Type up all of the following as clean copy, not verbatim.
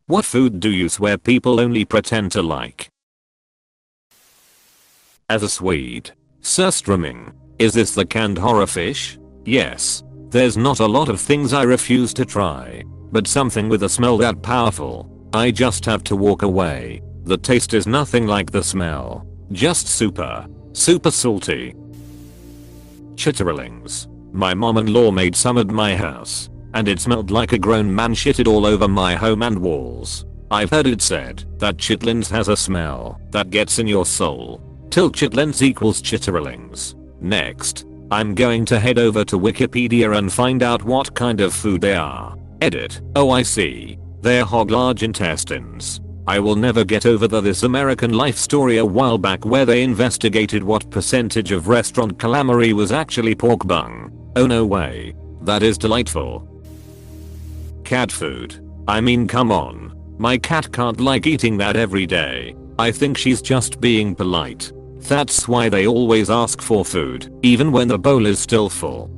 What food do you swear people only pretend to like? As a Swede. Surströmming. Is this the canned horror fish? Yes. There's not a lot of things I refuse to try. But something with a smell that powerful, I just have to walk away. The taste is nothing like the smell. Just super salty. Chitterlings. My mom-in-law made some at my house, and it smelled like a grown man shitted all over my home and walls. I've heard it said that chitlins has a smell that gets in your soul. Till chitlins equals chitterlings. Next, I'm going to head over to Wikipedia and find out what kind of food they are. Edit. Oh, I see. They're hog large intestines. I will never get over this American Life story a while back where they investigated what percentage of restaurant calamari was actually pork bung. Oh no way. That is delightful. Cat food. I mean, come on. My cat can't like eating that every day. I think she's just being polite. That's why they always ask for food, even when the bowl is still full.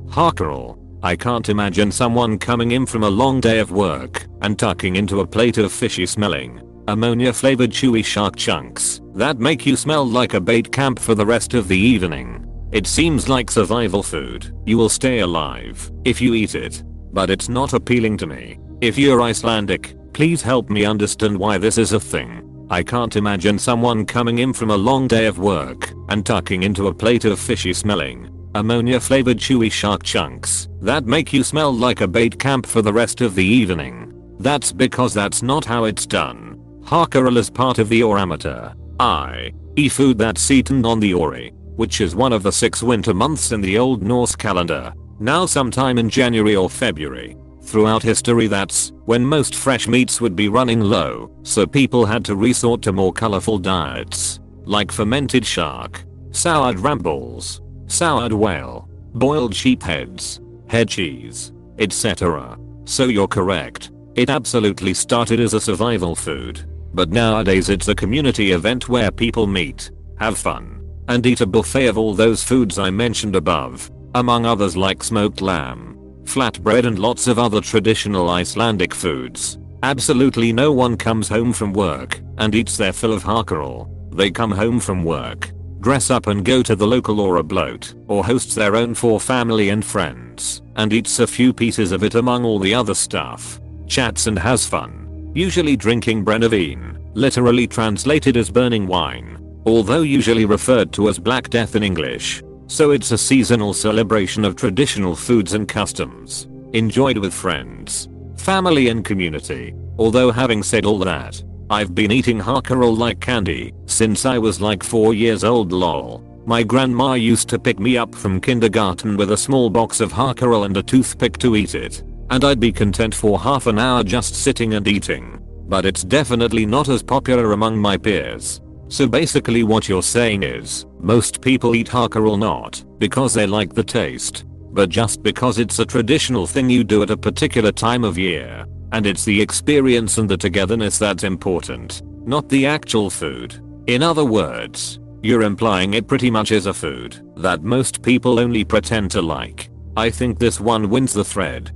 Haakerl. I can't imagine someone coming in from a long day of work and tucking into a plate of fishy smelling, ammonia flavored chewy shark chunks that make you smell like a bait camp for the rest of the evening. It seems like survival food. You will stay alive if you eat it, but it's not appealing to me. If you're Icelandic, please help me understand why this is a thing. I can't imagine someone coming in from a long day of work and tucking into a plate of fishy smelling, ammonia flavored chewy shark chunks that make you smell like a bait camp for the rest of the evening. That's because that's not how it's done. Haakerl is part of the Orameter, i.e. food that's eaten on the Ori, which is one of the 6 winter months in the Old Norse calendar, now sometime in January or February. Throughout history that's when most fresh meats would be running low, so people had to resort to more colorful diets, like fermented shark, soured rambles, soured whale, boiled sheep heads, head cheese, etc. So you're correct. It absolutely started as a survival food, but nowadays it's a community event where people meet, have fun, and eat a buffet of all those foods I mentioned above, among others like smoked lamb, flatbread and lots of other traditional Icelandic foods. Absolutely no one comes home from work and eats their fill of haakerl. They come home from work, dress up and go to the local Ora bloat, or hosts their own for family and friends, and eats a few pieces of it among all the other stuff, chats and has fun, usually drinking brennivine, literally translated as burning wine, although usually referred to as Black Death in English. So it's a seasonal celebration of traditional foods and customs, enjoyed with friends, family and community. Although having said all that, I've been eating haakerl like candy since I was like 4 years old lol. My grandma used to pick me up from kindergarten with a small box of haakerl and a toothpick to eat it, and I'd be content for half an hour just sitting and eating. But it's definitely not as popular among my peers. So basically what you're saying is, most people eat haakerl not because they like the taste, but just because it's a traditional thing you do at a particular time of year, and it's the experience and the togetherness that's important, not the actual food. In other words, you're implying it pretty much is a food that most people only pretend to like. I think this one wins the thread.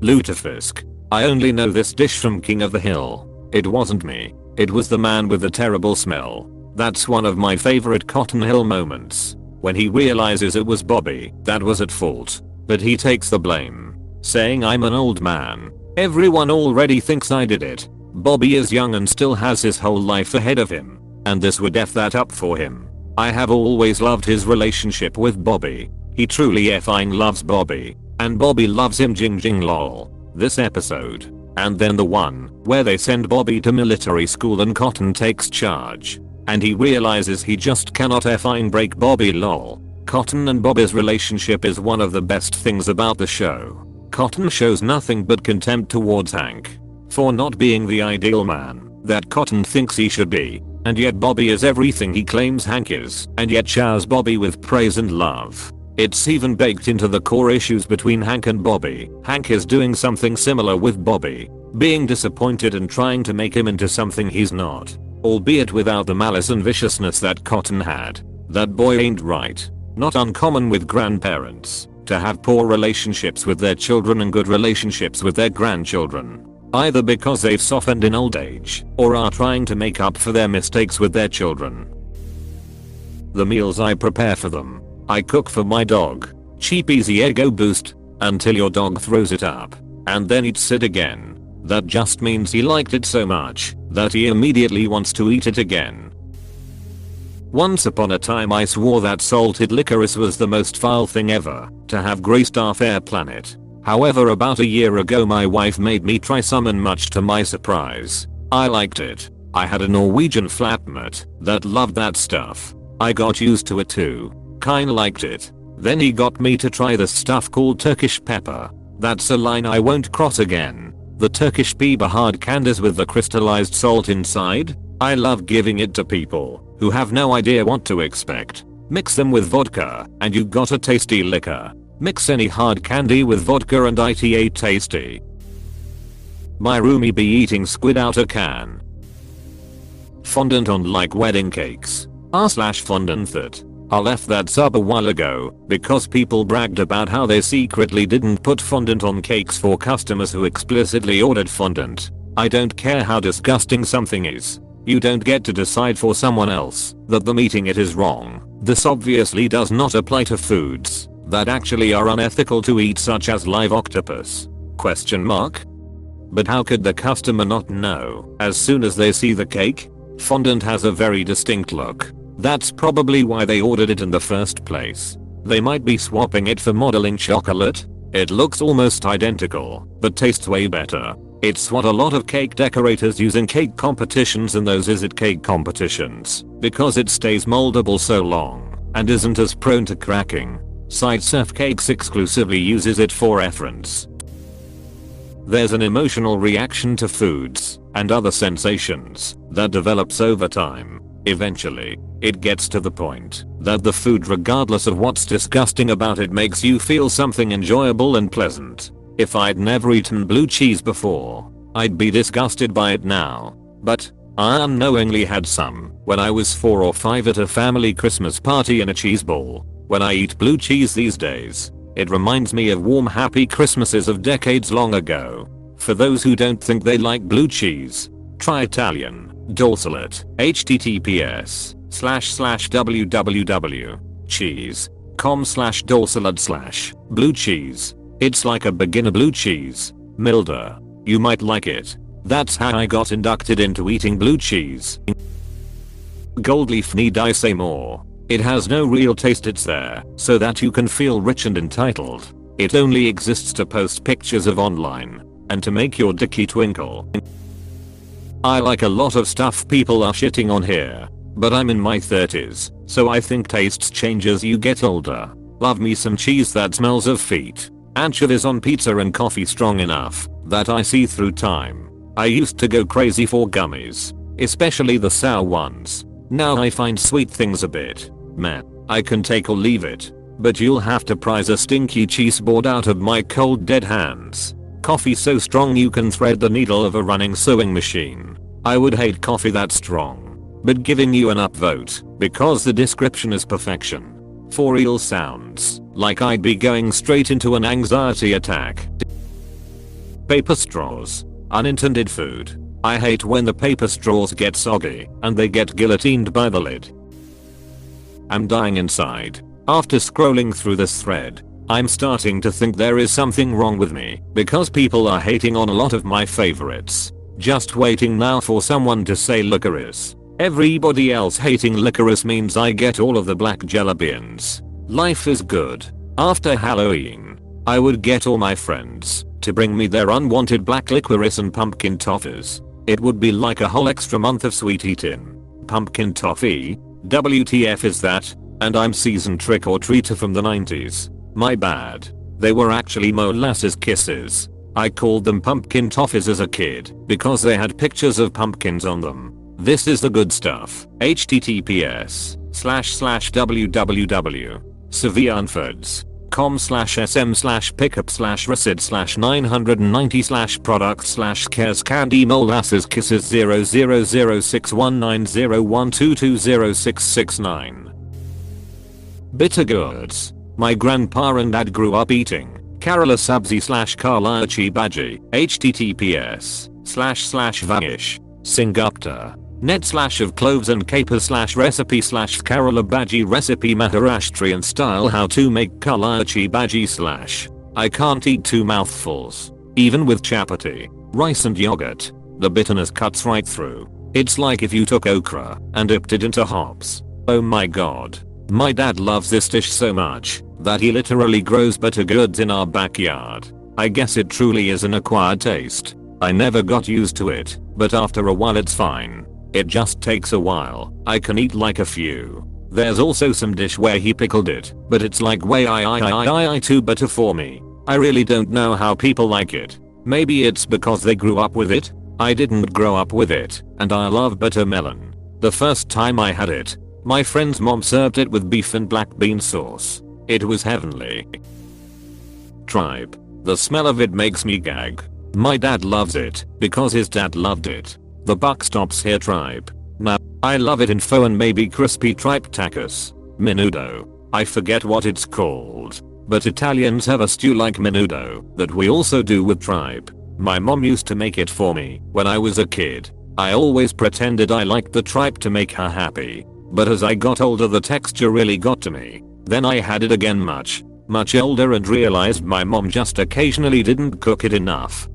Lutefisk. I only know this dish from King of the Hill. It wasn't me. It was the man with the terrible smell. That's one of my favorite Cotton Hill moments. When he realizes it was Bobby that was at fault, but he takes the blame, saying I'm an old man. Everyone already thinks I did it. Bobby is young and still has his whole life ahead of him, and this would F that up for him. I have always loved his relationship with Bobby. He truly effing loves Bobby, and Bobby loves him jing jing lol. This episode. And then the one where they send Bobby to military school and Cotton takes charge. And he realizes he just cannot effing break Bobby lol. Cotton and Bobby's relationship is one of the best things about the show. Cotton shows nothing but contempt towards Hank for not being the ideal man that Cotton thinks he should be. And yet Bobby is everything he claims Hank is, and yet showers Bobby with praise and love. It's even baked into the core issues between Hank and Bobby. Hank is doing something similar with Bobby, being disappointed and trying to make him into something he's not, albeit without the malice and viciousness that Cotton had. That boy ain't right. Not uncommon with grandparents to have poor relationships with their children and good relationships with their grandchildren. Either because they've softened in old age, or are trying to make up for their mistakes with their children. The meals I prepare for them. I cook for my dog. Cheap easy ego boost, until your dog throws it up, and then eats it again. That just means he liked it so much, that he immediately wants to eat it again. Once upon a time I swore that salted licorice was the most foul thing ever to have graced our fair planet. However, about a year ago my wife made me try some, and much to my surprise, I liked it. I had a Norwegian flatmate that loved that stuff. I got used to it too. Kinda liked it. Then he got me to try this stuff called Turkish pepper. That's a line I won't cross again. The Turkish pepper hard candies with the crystallized salt inside. I love giving it to people who have no idea what to expect. Mix them with vodka and you got a tasty liquor. Mix any hard candy with vodka and it's tasty. My roomie be eating squid out a can. Fondant on like wedding cakes. r/fondant that. I left that sub a while ago because people bragged about how they secretly didn't put fondant on cakes for customers who explicitly ordered fondant. I don't care how disgusting something is. You don't get to decide for someone else that them eating it is wrong. This obviously does not apply to foods that actually are unethical to eat, such as live octopus? ? But how could the customer not know as soon as they see the cake? Fondant has a very distinct look. That's probably why they ordered it in the first place. They might be swapping it for modeling chocolate. It looks almost identical, but tastes way better. It's what a lot of cake decorators use in cake competitions and those is it cake competitions, because it stays moldable so long and isn't as prone to cracking. Side Surf Cakes exclusively uses it for reference. There's an emotional reaction to foods and other sensations that develops over time. Eventually, it gets to the point that the food, regardless of what's disgusting about it, makes you feel something enjoyable and pleasant. If I'd never eaten blue cheese before, I'd be disgusted by it now. But I unknowingly had some when I was 4 or 5 at a family Christmas party in a cheese ball. When I eat blue cheese these days, it reminds me of warm happy Christmases of decades long ago. For those who don't think they like blue cheese, try Italian dorsalat. https://www.cheese.com/dorsalat/blue cheese. It's like a beginner blue cheese. Milder. You might like it. That's how I got inducted into eating blue cheese. Gold leaf, need I say more? It has no real taste, it's there so that you can feel rich and entitled. It only exists to post pictures of online and to make your dicky twinkle. I like a lot of stuff people are shitting on here, but I'm in my 30s, so I think tastes change as you get older. Love me some cheese that smells of feet. Anchovies on pizza and coffee strong enough that I see through time. I used to go crazy for gummies, especially the sour ones. Now I find sweet things a bit meh. I can take or leave it, but you'll have to prise a stinky cheese board out of my cold dead hands. Coffee so strong you can thread the needle of a running sewing machine. I would hate coffee that strong, but giving you an upvote because the description is perfection. For real sounds like I'd be going straight into an anxiety attack. Paper straws. Unintended food. I hate when the paper straws get soggy and they get guillotined by the lid. I'm dying inside. After scrolling through this thread, I'm starting to think there is something wrong with me because people are hating on a lot of my favorites. Just waiting now for someone to say licorice. Everybody else hating licorice means I get all of the black jelly beans. Life is good. After Halloween, I would get all my friends to bring me their unwanted black licorice and pumpkin toffees. It would be like a whole extra month of sweet eating. Pumpkin toffee? WTF is that? And I'm seasoned trick-or-treater from the 90s. My bad. They were actually molasses kisses. I called them pumpkin toffees as a kid because they had pictures of pumpkins on them. This is the good stuff. https://www.sevilla.com/sm/pickup/recid/990/product/cares candy molasses kisses 000619012206669. Bitter gourds. My grandpa and dad grew up eating Kerala sabzi / Karlachi bhaji, https://vangish, Singupta. Net / of cloves and capers / recipe / Kerala bhaji recipe Maharashtrian style how to make Karlachi bhaji / I can't eat 2 mouthfuls. Even with chapati, rice and yogurt, the bitterness cuts right through. It's like if you took okra and dipped it into hops. Oh my god. My dad loves this dish so much that he literally grows bitter gourds in our backyard. I guess it truly is an acquired taste. I never got used to it, but after a while it's fine. It just takes a while. I can eat like a few. There's also some dish where he pickled it, but it's like way too bitter for me. I really don't know how people like it. Maybe it's because they grew up with it? I didn't grow up with it, and I love bitter melon. The first time I had it, my friend's mom served it with beef and black bean sauce. It was heavenly. Tribe. The smell of it makes me gag. My dad loves it because his dad loved it. The buck stops here, tribe. Now, I love it in pho and maybe crispy tripe tacos. Menudo. I forget what it's called, but Italians have a stew like menudo that we also do with tribe. My mom used to make it for me when I was a kid. I always pretended I liked the tripe to make her happy, but as I got older the texture really got to me. Then I had it again much older and realized my mom just occasionally didn't cook it enough.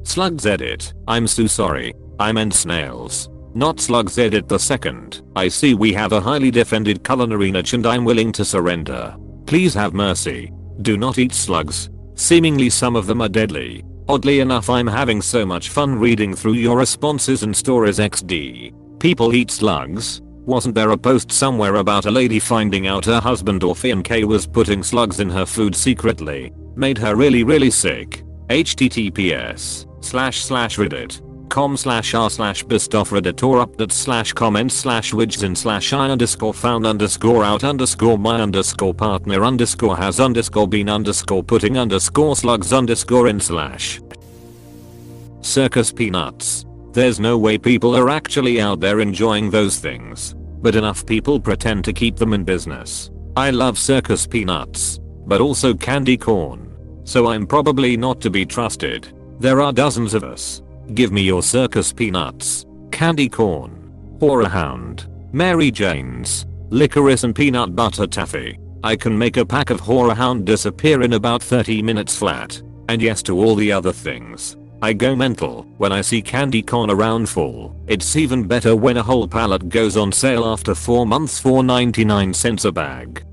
Slugs edit. I'm so sorry. I meant snails. Not slugs edit the second. I see we have a highly defended culinary niche and I'm willing to surrender. Please have mercy. Do not eat slugs. Seemingly some of them are deadly. Oddly enough I'm having so much fun reading through your responses and stories XD. People eat slugs? Wasn't there a post somewhere about a lady finding out her husband or fiancé was putting slugs in her food secretly? Made her really sick. https://reddit.com/r/best-of-reddit/i_found_my_id_found_my_has_been_slugs_in/. Circus peanuts. There's no way people are actually out there enjoying those things, but enough people pretend to keep them in business. I love circus peanuts, but also candy corn, so I'm probably not to be trusted. There are dozens of us. Give me your circus peanuts, candy corn, Horehound, Mary Jane's, licorice and peanut butter taffy. I can make a pack of Horehound disappear in about 30 minutes flat. And yes to all the other things. I go mental when I see candy corn around fall. It's even better when a whole pallet goes on sale after 4 months for 99 cents a bag.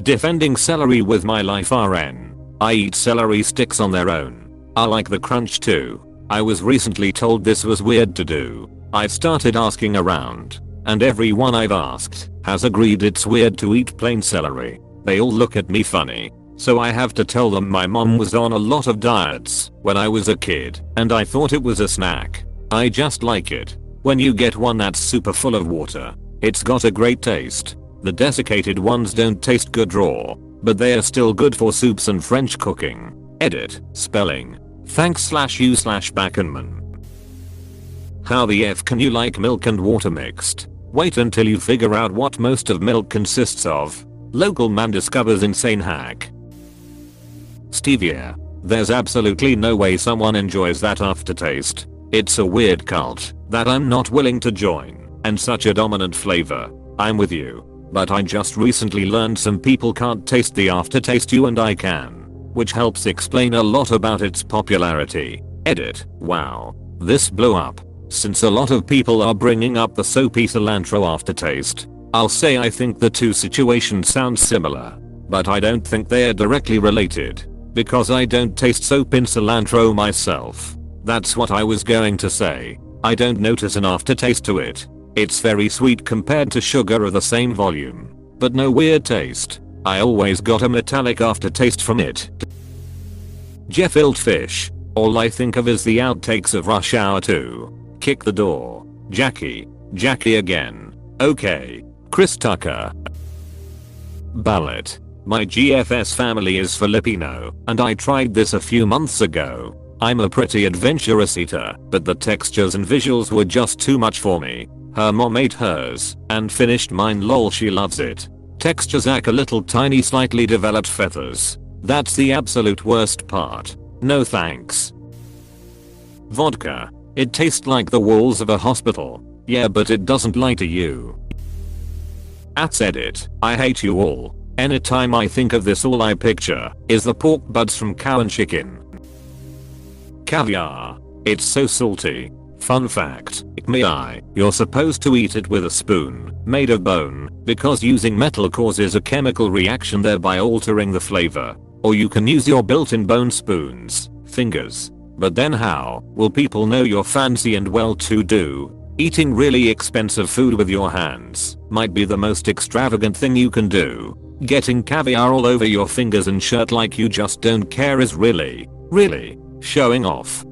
Defending celery with my life RN. I eat celery sticks on their own. I like the crunch too. I was recently told this was weird to do. I've started asking around, and everyone I've asked has agreed it's weird to eat plain celery. They all look at me funny. So I have to tell them my mom was on a lot of diets when I was a kid and I thought it was a snack. I just like it. When you get one that's super full of water, it's got a great taste. The desiccated ones don't taste good raw, but they are still good for soups and French cooking. Edit. Spelling. Thanks/you/Backenman. How the F can you like milk and water mixed? Wait until you figure out what most of milk consists of. Local man discovers insane hack. Stevia. There's absolutely no way someone enjoys that aftertaste. It's a weird cult that I'm not willing to join, and such a dominant flavor. I'm with you. But I just recently learned some people can't taste the aftertaste, you and I can, which helps explain a lot about its popularity. Edit. Wow. This blew up. Since a lot of people are bringing up the soapy cilantro aftertaste, I'll say I think the two situations sound similar, but I don't think they are directly related, because I don't taste soap in cilantro myself. That's what I was going to say. I don't notice an aftertaste to it. It's very sweet compared to sugar of the same volume, but no weird taste. I always got a metallic aftertaste from it. Gefilte fish. All I think of is the outtakes of Rush Hour 2. Kick the door. Jackie again. Okay. Chris Tucker. Ballot. My GFS family is Filipino, and I tried this a few months ago. I'm a pretty adventurous eater, but the textures and visuals were just too much for me. Her mom ate hers, and finished mine, lol, she loves it. Textures lack a little tiny slightly developed feathers. That's the absolute worst part. No thanks. Vodka. It tastes like the walls of a hospital. Yeah, but it doesn't lie to you. @Edit. I hate you all. Anytime I think of this, all I picture is the pork buds from cow and chicken. Caviar. It's so salty. Fun fact, you're supposed to eat it with a spoon made of bone because using metal causes a chemical reaction, thereby altering the flavor. Or you can use your built-in bone spoons, fingers. But then how will people know you're fancy and well-to-do? Eating really expensive food with your hands might be the most extravagant thing you can do. Getting caviar all over your fingers and shirt like you just don't care is really showing off.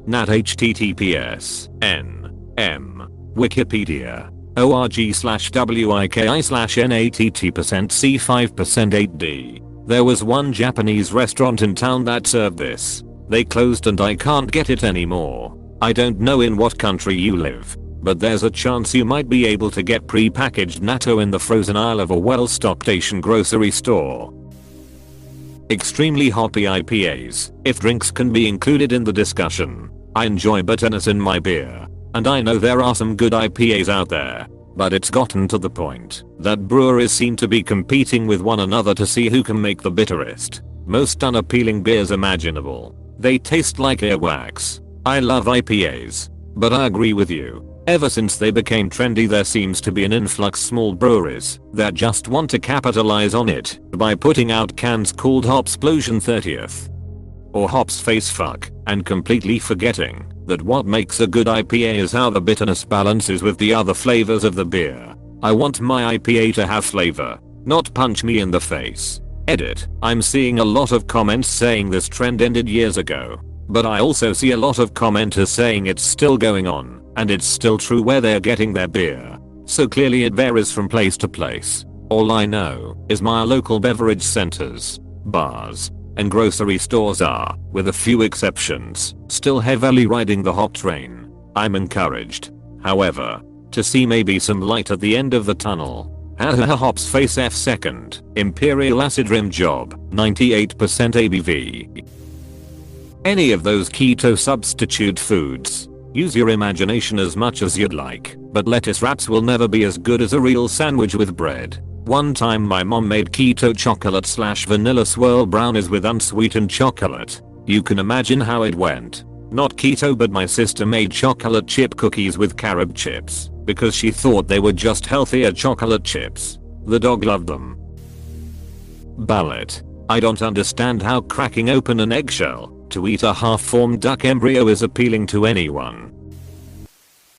Nat https n.m. Wikipedia org/wiki/natt% c5% 8d. There was one Japanese restaurant in town that served this. They closed and I can't get it anymore. I don't know in what country you live, but there's a chance you might be able to get pre-packaged natto in the frozen aisle of a well-stocked Asian grocery store. Extremely hoppy IPAs. If drinks can be included in the discussion, I enjoy bitterness in my beer, and I know there are some good IPAs out there, but it's gotten to the point that breweries seem to be competing with one another to see who can make the bitterest, most unappealing beers imaginable. They taste like earwax. I love IPAs, but I agree with you. Ever since they became trendy, there seems to be an influx small breweries that just want to capitalize on it by putting out cans called Hopsplosion 30th or Hops Face Fuck, and completely forgetting that what makes a good IPA is how the bitterness balances with the other flavors of the beer. I want my IPA to have flavor, not punch me in the face. Edit. I'm seeing a lot of comments saying this trend ended years ago, but I also see a lot of commenters saying it's still going on, and it's still true where they're getting their beer. So clearly it varies from place to place. All I know is my local beverage centers, bars, and grocery stores are, with a few exceptions, still heavily riding the hop train. I'm encouraged, however, to see maybe some light at the end of the tunnel. Hops Face F second, Imperial Acid Rim Job, 98% ABV. Any of those keto substitute foods. Use your imagination as much as you'd like, but lettuce wraps will never be as good as a real sandwich with bread. One time my mom made keto chocolate/vanilla swirl brownies with unsweetened chocolate. You can imagine how it went. Not keto, but my sister made chocolate chip cookies with carob chips because she thought they were just healthier chocolate chips. The dog loved them. Ballot. I don't understand how cracking open an eggshell to eat a half-formed duck embryo is appealing to anyone.